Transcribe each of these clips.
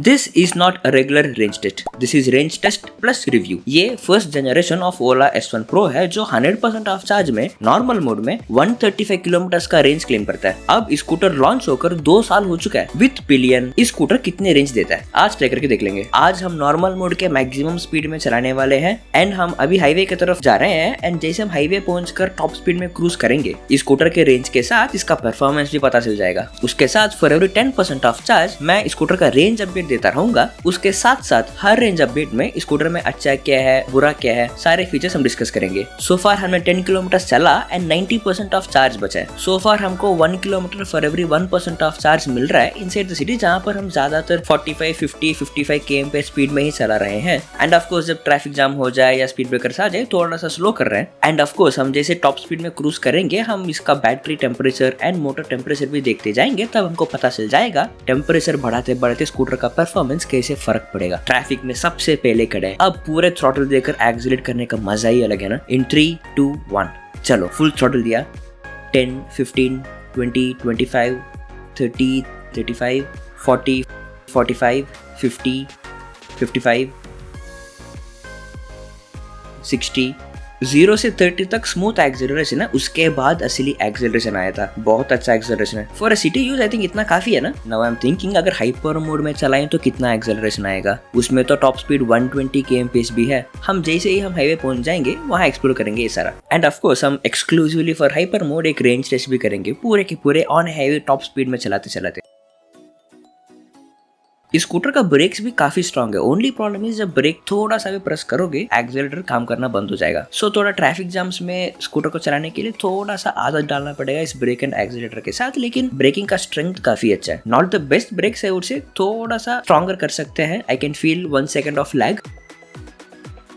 This is not a regular range test, this is range test plus review. ये first generation of Ola S1 Pro है जो 100% of charge में normal mode में 135 kilometre का range claim करता है। अब स्कूटर लॉन्च होकर 2 साल हो चुका है। विथ पिलियन स्कूटर कितने रेंज देता है आज ट्राई करके देख लेंगे। आज हम नॉर्मल मोड के मैक्सिमम स्पीड में चलाने वाले हैं एंड हम अभी हाईवे की तरफ जा रहे हैं एंड जैसे हम हाईवे पहुंचकर टॉप स्पीड में क्रूज करेंगे स्कूटर के रेंज के साथ इसका परफॉर्मेंस भी पता चल जाएगा। उसके साथ फॉर एवरी 10% ऑफ चार्ज मैं स्कूटर का रेंज अपडेट देता रहूंगा। उसके साथ साथ हर रेंज अपडेट में स्कूटर में अच्छा क्या है बुरा क्या है सारे फीचर्स हम डिस्कस करेंगे। सो फार हमने 10 किलोमीटर चला एंड 90% ऑफ चार्ज बचा है। सो फार हमको 1 kilometre for every 1% of charge मिल रहा है इनसाइड द सिटी, जहाँ पर हम ज्यादातर 45, 50, 55 km पे स्पीड में ही चला रहे हैं। एंड ऑफ कोर्स जब ट्रैफिक जाम हो जाए या स्पीड ब्रेकर्स आ जाए थोड़ा सा स्लो कर रहे हैं। एंड ऑफ कोर्स हम जैसे टॉप स्पीड में क्रूज करेंगे हम इसका battery temperature and motor temperature भी देखते जाएंगे, तब हमको पता चल जाएगा टेम्परेचर बढ़ाते बढ़ाते स्कूटर का परफॉर्मेंस कैसे फर्क पड़ेगा। ट्रैफिक में सबसे पहले खड़े अब पूरे थ्रॉटल देकर एक्सीलरेट करने का मजा ही अलग है ना। इन 3, 2, 1 चलो फुल थ्रॉटल दिया। 10, 15, 20, 25, 30, 35, 40, 45, 50, 55, 60, 0 से 30 तक स्मूथ एक्सेलरेशन है। उसके बाद असली एक्सेलरेशन आया था। बहुत अच्छा एक्सेलरेशन है for a city use. I think इतना काफी है ना। नाउ आई एम थिंकिंग अगर हाइपर मोड में चलाएं तो कितना एक्सेलरेशन आएगा। उसमें तो टॉप स्पीड 120 km/h भी है। हम जैसे ही हम हाईवे पहुंच जाएंगे वहां एक्सप्लोर करेंगे ये सारा। एंड ऑफ कोर्स हम एक्सक्लूसिवली फॉर हाइपर मोड एक रेंज टेस्ट भी करेंगे पूरे के पूरे ऑन हाईवे टॉप स्पीड में चलाते चलाते। स्कूटर का ब्रेक्स भी काफी स्ट्रॉन्ग है। ओनली प्रॉब्लम इज जब ब्रेक थोड़ा सा भी प्रेस करोगे एक्सेलरेटर काम करना बंद हो जाएगा। सो थोड़ा ट्रैफिक जाम्स में स्कूटर को चलाने के लिए थोड़ा सा आदत डालना पड़ेगा इस ब्रेक एंड एक्सेलरेटर के साथ। लेकिन ब्रेकिंग का स्ट्रेंथ काफी अच्छा है। नॉट द बेस्ट ब्रेक्स है उससे थोड़ा सा स्ट्रॉन्गर कर सकते हैं। I can feel 1 second of lag.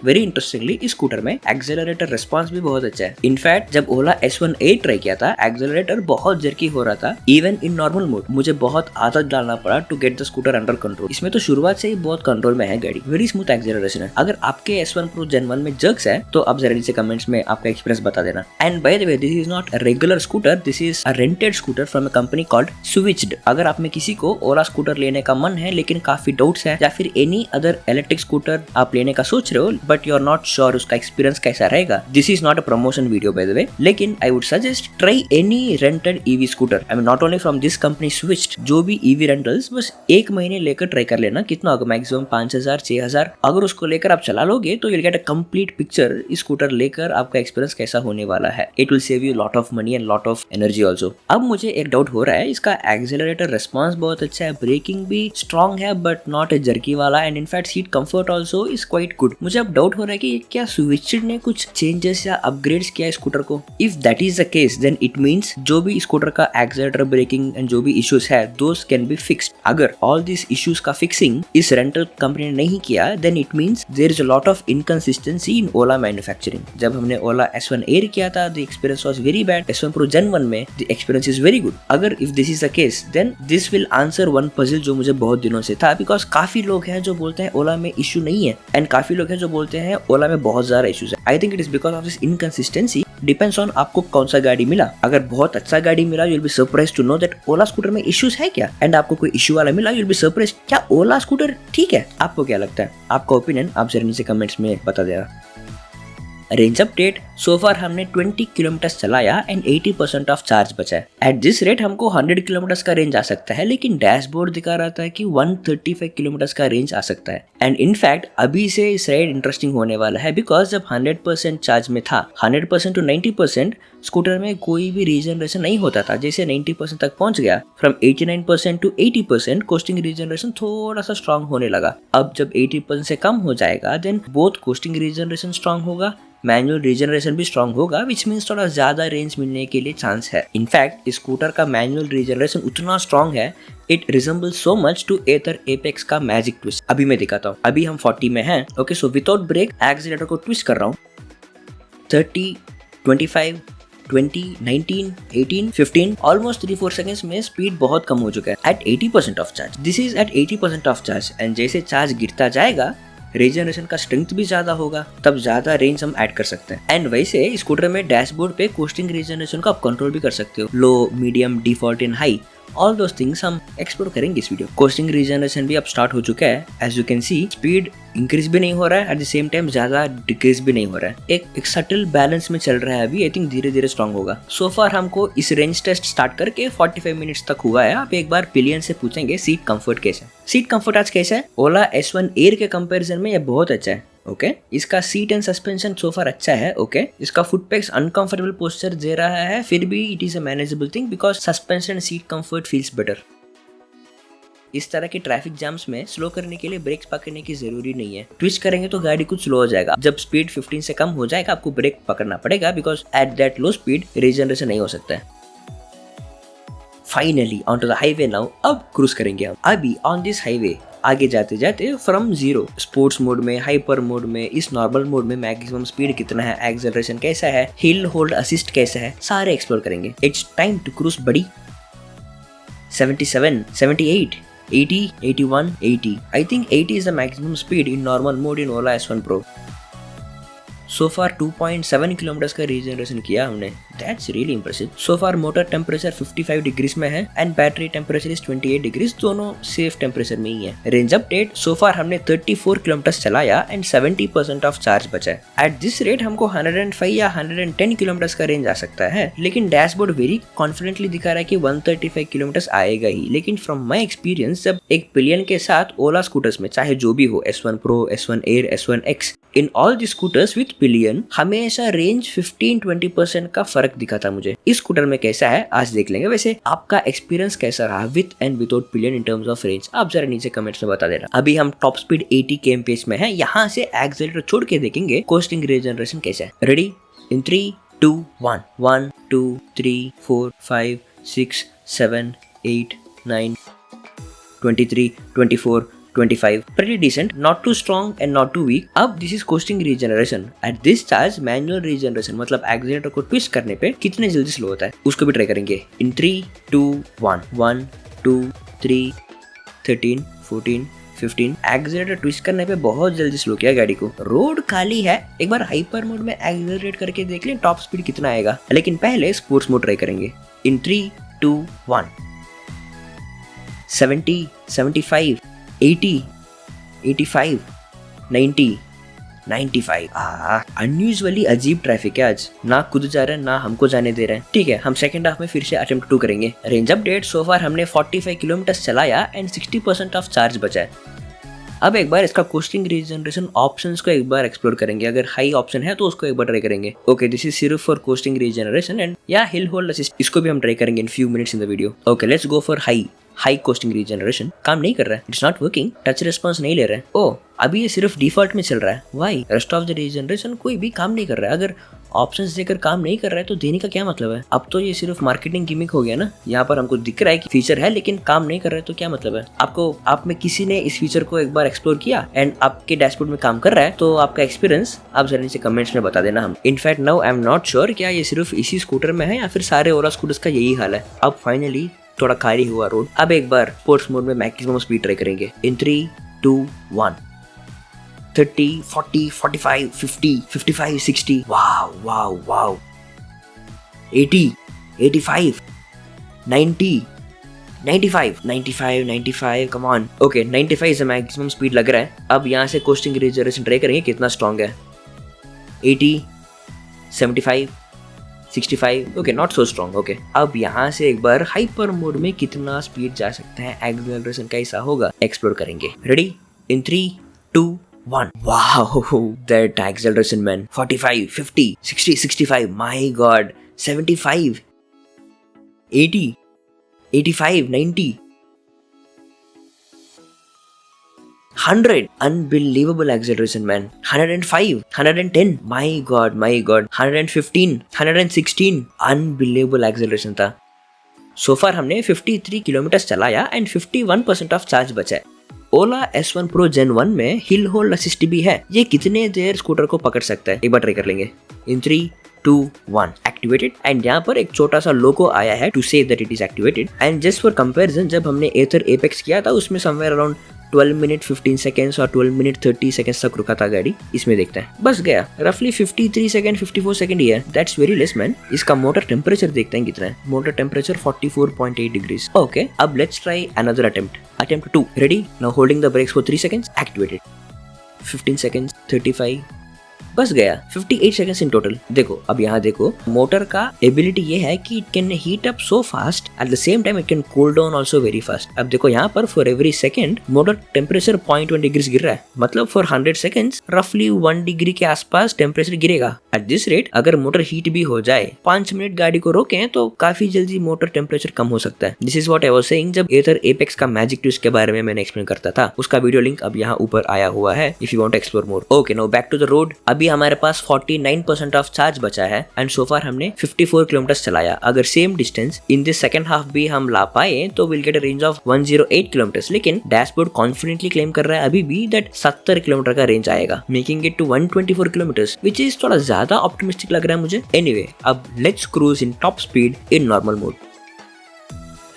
Very interestingly इस स्कूटर में एक्सेलरेटर रिस्पांस भी बहुत अच्छा है। इनफैक्ट जब ओला S1 ट्राई किया था एक्सेलरेटर बहुत जर्की हो रहा था इवन इन नॉर्मल मोड। मुझे बहुत आदत डालना पड़ा to get the scooter under control. इसमें तो शुरुआत से ही बहुत कंट्रोल में है गाड़ी। वेरी स्मूथ एक्सेलरेशन है। अगर आपके S1 Pro Gen 1 में जर्क्स है तो आप जरा नीचे कमेंट्स में आपका एक्सपीरियंस बता देना। And bye the way this is not a regular scooter, this is a rented scooter from a company called switched. अगर आप में किसी को ओला स्कूटर लेने का मन है लेकिन काफी डाउट्स है या फिर एनी अदर इलेक्ट्रिक स्कूटर आप लेने का सोच रहे हो but you are not sure उसका एक्सपीरियंस कैसा रहेगा, this is not a promotion video by the way. लेकिन I would suggest try any rented EV scooter. I mean not only from this company switched, जो भी EV rentals बस 1 महीने लेकर try कर लेना। कितना होगा मैक्सिमम 5000 6000। अगर उसको लेकर आप चला लोगे तो you'll get a complete picture इस स्कूटर लेकर आपका एक्सपीरियंस कैसा होने वाला है। It will save you lot of money and lot of energy also. अब मुझे एक डाउट हो रहा है, इसका एक्सेलरेटर रिस्पॉन्स बहुत अच्छा है, ब्रेकिंग भी स्ट्रॉन्ग है बट नॉट ए जर्की वाला and in fact seat comfort also is quite good. मुझे अब डाउट हो रहा है कि क्या स्विच्ड ने कुछ चेंजेस या अपग्रेड्स किया है स्कूटर को। If that is the case then it means जो भी स्कूटर का एक्सेलरेटर ब्रेकिंग एंड जो भी इश्यूज है दोस कैन बी फिक्स्ड। अगर ऑल दिस इश्यूज का फिक्सिंग इस रेंटल कंपनी ने नहीं किया then it means there is a lot of inconsistency in Ola manufacturing. जब हमने ओला S1 Air किया था the experience was very bad. S1 Pro Gen 1 में the experience is very good. अगर if this is the case then this will answer one puzzle जो मुझे बहुत दिनों से था। बिकॉज काफी लोग हैं जो बोलते हैं ओला में इश्यू नहीं है एंड काफी लोग हैं जो बोलते हैं ओला में बहुत ज्यादा इश्यूज है। I think it is because of this inconsistency. Depends on आपको कौन सा गाड़ी मिला। अगर बहुत अच्छा गाड़ी मिला you will be surprised to know that Ola scooter में इश्यूज है क्या। एंड आपको कोई इश्यू वाला मिला यू विल बी सरप्राइज्ड क्या ओला स्कूटर ठीक है। आपको क्या लगता है, आपका ओपिनियन आप जरा नीचे कमेंट्स में बता देना। रेंज अपडेट सो फार हमने 20 किलोमीटर चलाया एंड 80% ऑफ चार्ज बचा है। एट दिस रेट हमको 100 किलोमीटर का रेंज आ सकता है लेकिन डैशबोर्ड दिखा रहा था कि 135 किलोमीटर का रेंज आ सकता है। एंड इनफैक्ट अभी से इस राइड इंटरेस्टिंग होने वाला है बिकॉज जब 100% चार्ज में था 100% टू 90% स्कूटर में कोई भी रीजनरेशन नहीं होता था। जैसे 90% तक पहुंच गया फ्रॉम 89% टू 80% कोस्टिंग रीजनरेशन थोड़ा सा स्ट्रांग होने लगा। अब जब 80% से कम हो जाएगा then both coasting regeneration strong होगा मैनुअल रीजनरेशन भी स्ट्रांग होगा विच मीन्स थोड़ा ज्यादा रेंज मिलने के लिए चांस है। इनफैक्ट स्कूटर का मैनुअल रीजनरेशन उतना स्ट्रांग है it resembles so much to Ather Apex का मैजिक ट्विस्ट। अभी मैं दिखाता हूँ। अभी हम 40 में हैं। Okay so without brake accelerator को ट्विस्ट कर रहा हूँ। 30, 25, 20, 19, 18, 15 ऑलमोस्ट 3-4 सेकंड्स में स्पीड बहुत कम हो चुका है at 80% of charge. This is at 80% of charge and जैसे चार्ज गिरता जाएगा रीजनरेशन का स्ट्रेंथ भी ज्यादा होगा तब ज्यादा रेंज हम ऐड कर सकते हैं। एंड वैसे स्कूटर में डैशबोर्ड पे कोस्टिंग रीजनरेशन को आप कंट्रोल भी कर सकते हो। Low, medium, default and high all those things हम एक्सप्लोर करेंगे इस वीडियो। कोस्टिंग रीजनरेशन भी अब स्टार्ट हो चुका है। As you can see speed increase भी नहीं हो रहा है, एट द सेम टाइम ज्यादा डिक्रीज भी नहीं हो रहा है। एक सटल बैलेंस में चल रहा है अभी। आई थिंक धीरे धीरे स्ट्रॉन्ग होगा। सो फार हमको इस रेंज टेस्ट स्टार्ट करके 45 मिनट्स तक हुआ है। आप एक बार पिलियन से पूछेंगे सीट कंफर्ट कैसा है। सीट कंफर्ट आज कैसा है? ओला S1 एयर के कंपैरिजन में ये बहुत अच्छा है। ओके इसका सीट एंड सस्पेंशन सो फार अच्छा है। ओके इसका फुट पैक्स अनकंफर्टेबल पोस्चर दे रहा है, फिर भी it is a manageable thing because suspension and seat comfort feels better. इस तरह के ट्रैफिक जाम्स में स्लो करने के लिए ब्रेक्स पकड़ने की जरूरी नहीं है। ट्विस्ट करेंगे तो गाड़ी कुछ स्लो हो जाएगा। जब स्पीड 15 से कम हो जाएगा आपको ब्रेक पकड़ना पड़ेगा because at that low speed regeneration नहीं हो सकता है। Finally on to the highway now. अब क्रूज करेंगे हम। अभी ऑन दिस हाईवे आगे जाते जाते फ्रॉम जीरो स्पोर्ट्स मोड में, हाइपर मोड में, इस नॉर्मल मोड में मैक्सिमम स्पीड कितना है, एक्सेलरेशन कैसा है, हिल होल्ड असिस्ट कैसा है, सारे एक्सप्लोर करेंगे। इट्स टाइम टू क्रूज बड़ी। 77, 78, 80, 81, 80. I think 80 is the maximum speed in normal mode in Ola S1 Pro. So far 2.7 kilometre का रीजनरेशन किया हमने। That's really impressive. So far motor temperature 55 degrees में है and battery temperature is 28 degrees, दोनों safe temperature में ही है। Range update so far हमने 34 kilometre चलाया एंड 70% ऑफ चार्ज बचा है। एट दिस रेट हमको 105 या 110 किलोमीटर का रेंज आ सकता है, लेकिन डैशबोर्ड वेरी कॉन्फिडेंटली दिखा रहा है कि 135 किलोमीटर आएगा ही। लेकिन फ्रॉम माई एक्सपीरियंस जब एक पिलियन के साथ ओला स्कूटर्स में चाहे जो भी हो, S1 Pro, S1 Air, S1 X, in all the scooters with pillion हमेशा रेंज 15-20% का फर्क दिखा था मुझे। इस स्कूटर में कैसा है आज देख लेंगे। वैसे आपका एक्सपीरियंस कैसा रहा with and without pillion in terms of range, आप जरा नीचे कमेंट्स में बता देना। अभी हम टॉप स्पीड 80 kmph में है। यहाँ से एक्सेलरेटर छोड़ के देखेंगे कोस्टिंग रीजनरेशन कैसा है। Ready in 3, 2, 1 1 2 3 4 5 6 7 8 9 23 24 25. Pretty decent, not too strong and not too weak. अब this is coasting regeneration. At this charge manual regeneration मतलब एक्सीलेटर को ट्विस्ट करने पे कितने जल्दी स्लो होता है उसको भी ट्राई करेंगे। इन 3, 2, 1 1 2 3 13 14 15 एक्सीलेटर ट्विस्ट करने पे बहुत जल्दी स्लो किया गाड़ी को। रोड खाली है, एक बार हाइपर मोड में एक्सीलरेट करके देख लें टॉप स्पीड कितना आएगा, लेकिन पहले स्पोर्ट्स मोड ट्राई करेंगे। इन 3, 2, 1 70 75 80 85 90 95। अनयूजुअली अजीब ट्रैफिक है आज, ना खुद जा रहे हैं ना हमको जाने दे रहे हैं। ठीक है हम सेकंड हाफ में फिर से अटेम्प्ट 2 करेंगे। रेंज अपडेट सो फार हमने 45 किलोमीटर चलाया एंड 60% ऑफ चार्ज बचा है। अब एक बार इसका कोस्टिंग रीजनरेशन ऑप्शंस को एक बार एक्सप्लोर करेंगे। अगर हाई ऑप्शन है तो उसको एक बार ट्राई करेंगे। ओके दिस इज सिर्फ फॉर कोस्टिंग रीजनरेशन एंड या हिल होल्ड असिस्ट, इसको भी हम ट्राई करेंगे in few minutes in the video. Okay let's go for high costing regeneration. काम नहीं कर रहा है, it's not working, touch response नहीं ले रहा है। ओ अभी ये सिर्फ डिफॉल्ट में चल रहा है। Why rest of the regeneration कोई भी काम नहीं कर रहा है। अगर ऑप्शंस देकर काम नहीं कर रहा है तो देने का क्या मतलब है? अब तो ये सिर्फ मार्केटिंग गिमिक हो गया ना। यहाँ पर हमको दिख रहा है कि फीचर है लेकिन काम नहीं कर रहा है तो क्या मतलब है? आप में किसी ने इस फीचर को एक बार एक्सप्लोर किया एंड आपके डैशबोर्ड में काम कर रहा है तो आपका एक्सपीरियंस आप जरा नीचे कमेंट्स में बता देना। हम in fact now I am not sure क्या ये सिर्फ इसी स्कूटर में है या फिर सारे ओला स्कूटर्स का यही हाल है। अब फाइनली थोड़ा खाली हुआ रोड। अब एक बार स्पोर्ट्स मोड में मैक्सिमम स्पीड ट्राई करेंगे। इन 3, 2, 1 30 40 45 50 55 60 वाओ 80 85 90 95 कम ऑन। ओके 95 से मैक्सिमम स्पीड लग रहा है। अब यहाँ से कोस्टिंग रीजनरेशन ट्राई करेंगे कितना स्ट्रॉन्ग है। 80 75 65 okay not so strong. Okay अब यहाँ से एक बार हाइपर मोड में कितना स्पीड जा सकते हैं, एक्सेलरेशन कैसा होगा एक्सप्लोर करेंगे। Ready in 3, 2, 1 wow that acceleration man 45 50 60 65 my god 75 80 85 90 100 unbelievable acceleration man 105 110 my god 115 116 unbelievable acceleration था। so far हमने 53 किलोमीटर चलाया एंड 51% ऑफ चार्ज बचा है। ओला S1 Pro Gen 1 में हिल होल्ड असिस्ट भी है। ये कितने देर स्कूटर को पकड़ सकता है एक बार ट्राई कर लेंगे। इन 3, 2, 1 एक्टिवेटेड एंड यहाँ पर एक छोटा सा लोगो आया है to say that it is activated. And just for comparison जब हमने एथर एपेक्स किया था उसमें समवेयर अराउंड 12 मिनट 15 सेकेंड्स और 12 मिनट 30 सेकेंड्स तक रुका था गाड़ी। इसमें देखते हैं, बस गया रफली 53 सेकेंड 54 सेकेंड ही है। That's very less man. इसका मोटर टेम्परेचर देखते हैं कितना है। Motor temperature 44.8 degrees. ओके, अब let's try another attempt 2। Ready, now holding the brakes for 3 seconds, activated. 15 seconds, 35, बस गया 58 सेकंड्स इन टोटल। देखो अब यहाँ देखो, मोटर का एबिलिटी ये है कि it can heat up so fast, eight the same time it can cool down also very fast. अब देखो यहाँ पर for every second motor temperature 0.1 degree गिर रहा है, मतलब फॉर 100 सेकंड्स रफली 1 डिग्री के आसपास टेम्परेचर गिरेगा। एट दिस रेट अगर मोटर हीट भी हो जाए, 5 मिनट गाड़ी को रोकें तो काफी जल्दी मोटर टेम्परेचर कम हो सकता है। This is what I was saying जब एथर एपेक्स का मैजिक ट्विस्ट के बारे में मैंने एक्सप्लेन करता था। उसका वीडियो लिंक अब यहाँ ऊपर आया हुआ है if you want to explore more. Okay, now back to the road. अभी हमारे पास 49% ऑफ चार्ज बचा है एंड सो फार हमने 54 किलोमीटर चलाया। अगर same distance in this second half भी हम ला पाए तो will get a range of 108 kilometre. लेकिन डैशबोर्ड कॉन्फिडेंटली क्लेम कर रहा है अभी भी दैट 70 किलोमीटर का रेंज आएगा, making it to 124 kilometre, which is थोड़ा ज्यादा ऑप्टिमिस्टिक लग रहा है मुझे। एनीवे, अब let's cruise in top speed in normal mode.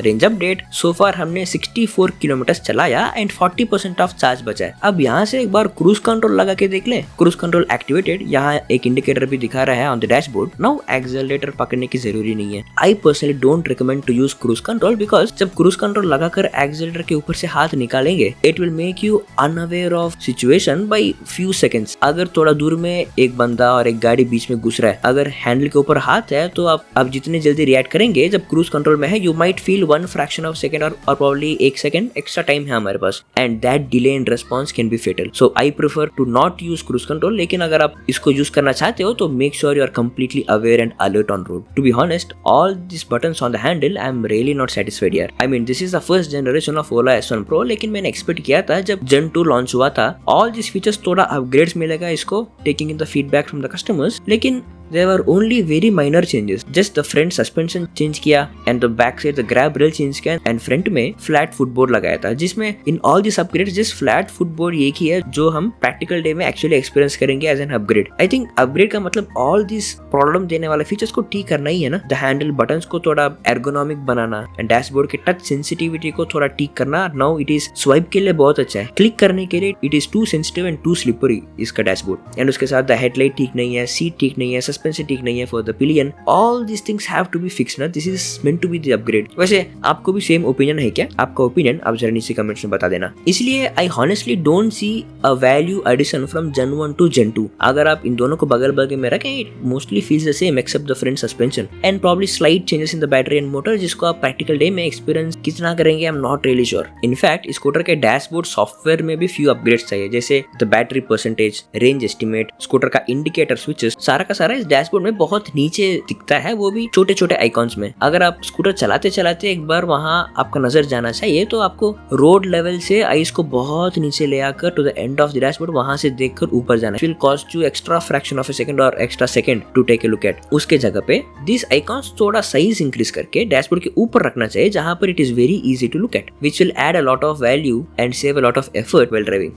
Range update, so far हमने 64 किलोमीटर चलाया एंड 40% ऑफ चार्ज बचा है। अब यहाँ से एक बार क्रूज कंट्रोल लगा के देख लें। क्रूज कंट्रोल एक्टिवेटेड, यहाँ एक इंडिकेटर भी दिखा रहा है on the dashboard. Now accelerator पकड़ने की जरूरी नहीं है। I personally don't recommend to use cruise control because जब क्रूज कंट्रोल लगाकर एक्सेलरेटर के ऊपर से हाथ निकालेंगे it will make you unaware of situation by few seconds. अगर थोड़ा दूर में एक बंदा और एक गाड़ी बीच में घुस रहा है, अगर हैंडल के ऊपर हाथ है तो आप जितने जल्दी रिएक्ट करेंगे जब क्रूज कंट्रोल में है, you might feel 1 fraction of second और प्रॉब्ली 1 सेकंड एक्स्ट्रा टाइम है हमारे पास and that delay in response can be fatal. So I prefer to not use cruise control. लेकिन अगर आप इसको यूज करना चाहते हो तो make sure you are completely aware and alert on road. To be honest, all this buttons on the handle I am really not satisfied यार। I mean this is the first generation of Ola S1 Pro, लेकिन मैंने expect किया था जब Gen 2 launch हुआ था all this features थोड़ा upgrades मिलेगा इसको, taking in the feedback from the customers. लेकिन there were only very minor changes. Just the front suspension change किया and the back side the grab rail change किया and front में flat footboard लगाया था, जिसमें in all these upgrades just flat footboard एक ही है जो हम practical day में actually experience करेंगे as an upgrade. I think upgrade का मतलब all these problem देने वाले features को ठीक करना ही है ना। The handle buttons को थोड़ा ergonomic बनाना and dashboard के touch sensitivity को थोड़ा ठीक करना। Now it is swipe के लिए बहुत अच्छा है, क्लिक करने के लिए it is too sensitive and too slippery इसका dashboard। and उसके साथ the headlight ठीक नहीं है, seat ठीक नहीं है, सस्पेंशन ठीक नहीं है for the pillion. All this things have to be fixed ना। This is meant to be the upgrade. वैसे आपको भी सेम ओपिनियन है क्या? आपका ओपिनियन आप जरा नीचे कमेंट्स में बता देना। इसलिए I honestly don't see a value addition from Gen 1 to Gen 2। अगर आप इन दोनों को बगल बगल में रखें it mostly feels the same except the front suspension and probably slight changes in the battery and motor, जिसको आप प्रैक्टिकल डे में एक्सपीरियंस कितना करेंगे I am not really sure. In fact scooter के डैशबोर्ड सॉफ्टवेयर में भी फ्यू अपग्रेड्स चाहिए, जैसे the battery percentage, range estimate, scooter का इंडिकेटर स्विचेस, सारा का सारा इस डैशबोर्ड में बहुत नीचे दिखता है, वो भी छोटे छोटे आइकॉन्स में। अगर आप स्कूटर चलाते चलाते एक बार वहां आपका नजर जाना चाहिए तो आपको रोड लेवल से आइस को बहुत नीचे ले आकर to the end of the dashboard वहां से देखकर ऊपर जाना will cost you extra fraction of a second और extra second to take a look at. उसके जगह पे दिस आइकॉन्स थोड़ा साइज इंक्रीज करके डैशबोर्ड के ऊपर रखना चाहिए जहां पर it is very easy to look at, which will add a lot of value and save a lot of effort while driving.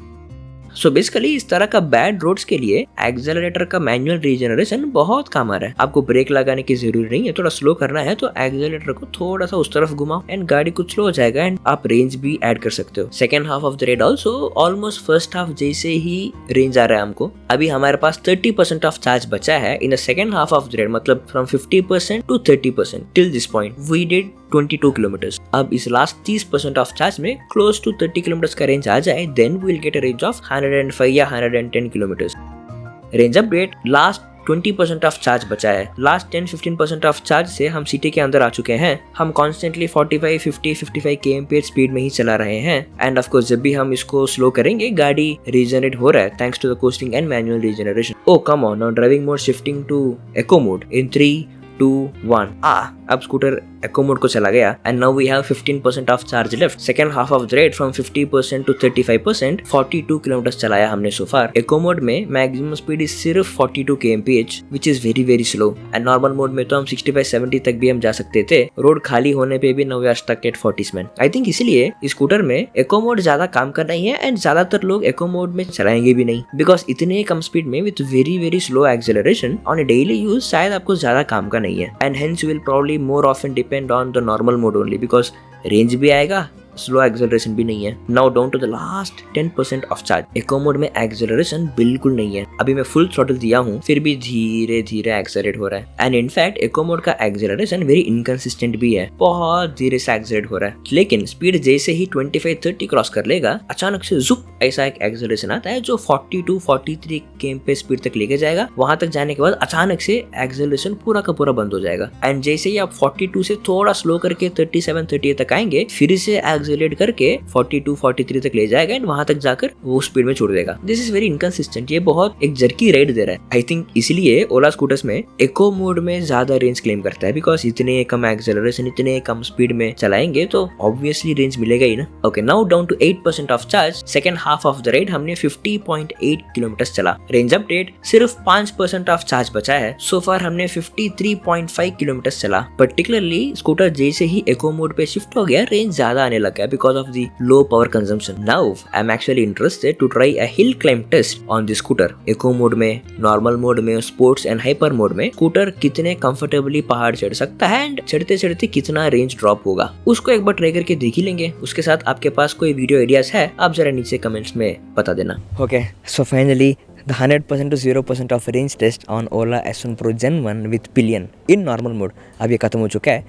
So basically इस तरह का बैड रोड्स के लिए एक्सेलरेटर का मैनुअल रीजनरेशन बहुत काम आ रहा है। आपको ब्रेक लगाने की जरूरत नहीं है, थोड़ा स्लो करना है तो एक्सेलरेटर को थोड़ा सा उस तरफ घुमाओ एंड गाड़ी कुछ स्लो हो जाएगा एंड आप रेंज भी ऐड कर सकते हो। Second half of the red also almost first half जैसे ही रेंज आ रहा है हमको। अभी हमारे पास 30% ऑफ चार्ज बचा है in the second half of the red, मतलब from 50% to 30%। Till this point we did 22 kilometre. अब इस लास्ट 30% ऑफ चार्ज में क्लोज टू 30 किलोमीटर का रेंज आ जाए then we will get a range of 105 या 110 kilometre. Range update, last 20% of charge बचा है। लास्ट 10-15% ऑफ चार्ज से हम सिटी के अंदर आ चुके हैं। हम कॉन्स्टेंटली 45, 50, 55 km/h स्पीड में ही चला रहे हैं एंड ऑफ कोर्स जब भी हम इसको स्लो करेंगे गाड़ी रीजनरेट हो रहा है thanks to the coasting and manual regeneration. Oh come on, now driving mode shifting to eco mode in 3, 2, 1। अब स्कूटर eco mode को चला गया and now we have 15% of charge left. Second half of the rate from 50% to 35%, 42 kilometre चलाया हमने so far. eco mode में maximum speed is सिर्फ 42 kmph which is very very slow and normal mode में तो हम 65-70 तक भी हम जा सकते थे। रोड खाली होने पे भी now we are stuck at 40 man. I think इसीलिए स्कूटर में eco mode ज्यादा काम कर रही है and ज्यादातर लोग eco mode में चलाएंगे भी नहीं because इतने कम स्पीड में with very very slow acceleration on a daily use शायद आपको ज्यादा काम का नहीं है and hence you will probably more often depend on the normal mode only because range भी आएगा स्लो एक्सेलरेशन भी नहीं है। Now down to the last 10% of charge. Eco mode में एक्सेलरेशन बिल्कुल नहीं है। अभी मैं फुल थ्रॉटल दिया हूँ फिर भी धीरे धीरे एक्सेलरेट हो रहा है। एंड इनफैक्ट इको मोड का एक्सेलरेशन वेरी इनकंसिस्टेंट भी है, बहुत धीरे से एक्सेलरेट हो रहा है। लेकिन स्पीड जैसे ही 25-30 क्रॉस कर लेगा अचानक से जुप ऐसा एक एक्सेलरेशन आता है जो 42-43 km पे स्पीड तक लेके जाएगा। वहां तक जाने के बाद अचानक से एक्सेलरेशन पूरा का पूरा बंद हो जाएगा। एंड जैसे ही आप 42 से थोड़ा स्लो करके 37-38 तक आएंगे फिर से एक्सेलरेट करके 42-43 तक ले जाएगा एंड वहां तक जाकर वो स्पीड में छोड़ देगा। This is very inconsistent. ये बहुत एक जर्की राइड दे रहा है। आई थिंक इसलिए ओला स्कूटर्स में इको मोड में ज्यादा रेंज क्लेम करता है, बिकॉज इतने कम एक्सेलरेशन इतने कम स्पीड में चलाएंगे तो ऑब्वियसली रेंज मिलेगा ही ना। Okay, now down to 8% of charge. Second half of the ride हमने 50.8 किलोमीटर चला। रेंज अपडेट सिर्फ 5% ऑफ चार्ज बचा है। सो फार हमने 53.5 किलोमीटर चला। पर्टिकुलरली स्कूटर जैसे ही इको मोड पे शिफ्ट हो गया रेंज ज्यादा आने लगा है because of the low power consumption. Now I am actually interested to try a hill climb test on this scooter. Eco mode में, नॉर्मल मोड में, स्पोर्ट्स एंड हाइपर मोड में स्कूटर कितने कंफर्टेबली पहाड़ चढ़ सकता है एंड चढ़ते चढ़ते कितना रेंज ड्रॉप होगा उसको एक बार ट्राई करके देख ही लेंगे। उसके साथ आपके पास कोई वीडियो आइडियाज है आप जरा नीचे कमेंट्स में बता देना। Okay, so finally the 100% to 0% of range test on Ola S1 Pro Gen 1 with pillion in normal mode अब ये खत्म हो चुका है।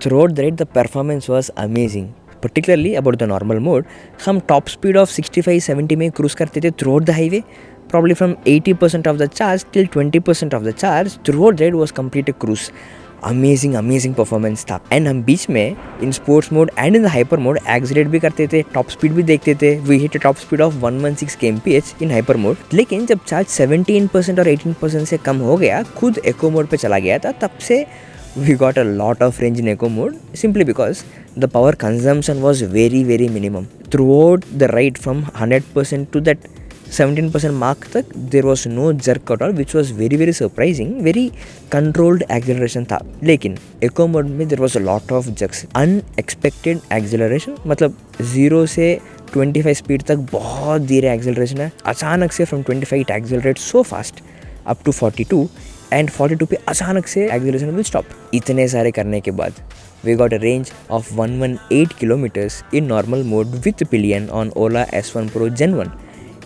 Throughout the ride the performance was amazing, particularly about the normal mode। हम टॉप स्पीड ऑफ 65-70 में cruise करते थे throughout the highway, probably from 80% of the charge till 20% of the charge throughout the ride was complete cruise। Amazing performance था। And हम बीच में in sports mode and in the hyper mode accelerate भी करते थे, top speed भी देखते थे। We hit top speed of 116 kmph in hyper mode. लेकिन जब चार्ज 17% और 18% से कम हो गया, खुद एको मोड पे चला गया था, तब से we got a lot of range in eco mode simply because the power consumption was very minimum throughout the ride from 100% to that 17% mark तक there was no jerk at all, which was very surprising। very controlled acceleration था। लेकिन eco mode में there was a lot of jerks, unexpected acceleration। मतलब 0 से 25 speed तक बहुत धीरे acceleration है। अचानक से from 25 it accelerates so fast up to 42 and 42 पे अचानक से एक्सेलरेशन विल स्टॉप। इतने सारे करने के बाद we got a range of 118 kilometres in normal mode with pillion on Ola S1 Pro Gen 1।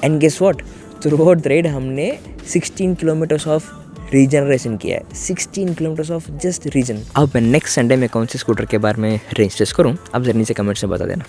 And guess what, throughout the ride हमने 16 kilometres of regeneration किया है। 16 किलोमीटर्स ऑफ जस्ट रीजन। अब मैं नेक्स्ट संडे में कौन से scooter के बारे में रेंज टेस्ट करूँ आप जरा नीचे कमेंट्स में बता देना।